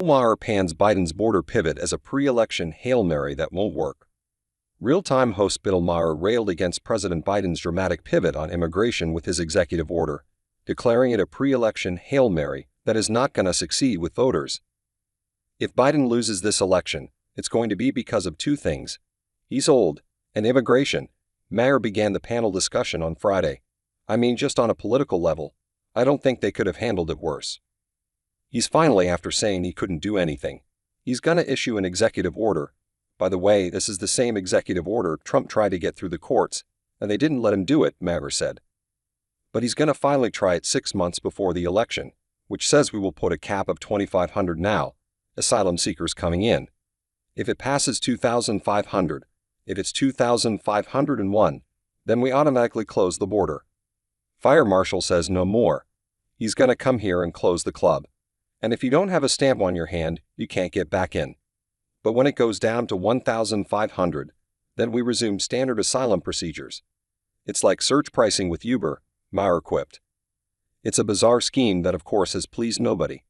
Maher pans Biden's border pivot as a pre-election Hail Mary that won't work. Real-time host Bill Maher railed against President Biden's dramatic pivot on immigration with his executive order, declaring it a pre-election Hail Mary that is not going to succeed with voters. If Biden loses this election, it's going to be because of two things. He's old, and immigration. Maher began the panel discussion on Friday. I mean, just on a political level, I don't think they could have handled it worse. He's finally, after saying he couldn't do anything, he's gonna issue an executive order. By the way, this is the same executive order Trump tried to get through the courts, and they didn't let him do it, Maher said. But he's gonna finally try it 6 months before the election, which says we will put a cap of 2,500 now, asylum seekers coming in. If it passes 2,500, if it's 2,501, then we automatically close the border. Fire Marshal says no more. He's gonna come here and close the club. And if you don't have a stamp on your hand, you can't get back in. But when it goes down to 1,500, then we resume standard asylum procedures. It's like surge pricing with Uber, Maher quipped. It's a bizarre scheme that of course has pleased nobody.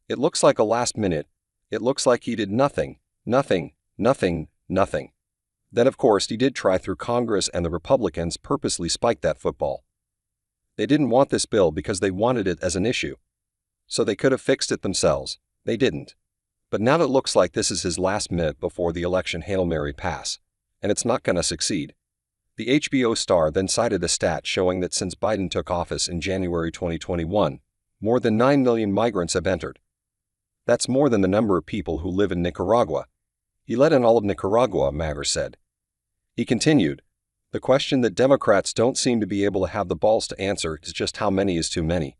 It looks like a last minute. It looks like he did nothing. Then of course he did try through Congress, and the Republicans purposely spiked that football. They didn't want this bill because they wanted it as an issue. So they could have fixed it themselves. They didn't. But now it looks like this is his last minute before the election Hail Mary pass, and it's not gonna succeed. The HBO star then cited a stat showing that since Biden took office in January 2021, more than 9 million migrants have entered. That's more than the number of people who live in Nicaragua. He let in all of Nicaragua, Maher said. He continued, the question that Democrats don't seem to be able to have the balls to answer is just how many is too many.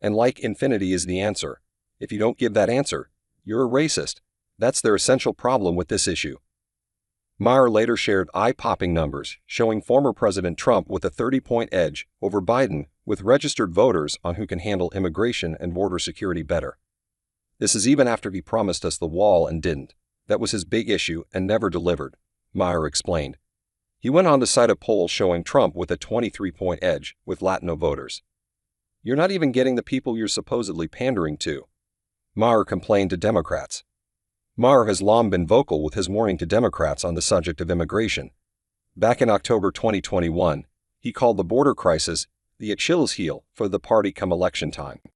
And like infinity is the answer. If you don't give that answer, you're a racist. That's their essential problem with this issue. Maher later shared eye-popping numbers showing former President Trump with a 30-point edge over Biden with registered voters on who can handle immigration and border security better. This is even after he promised us the wall and didn't. That was his big issue and never delivered, Maher explained. He went on to cite a poll showing Trump with a 23-point edge with Latino voters. You're not even getting the people you're supposedly pandering to, Maher complained to Democrats. Maher has long been vocal with his warning to Democrats on the subject of immigration. Back in October 2021, he called the border crisis the Achilles heel for the party come election time.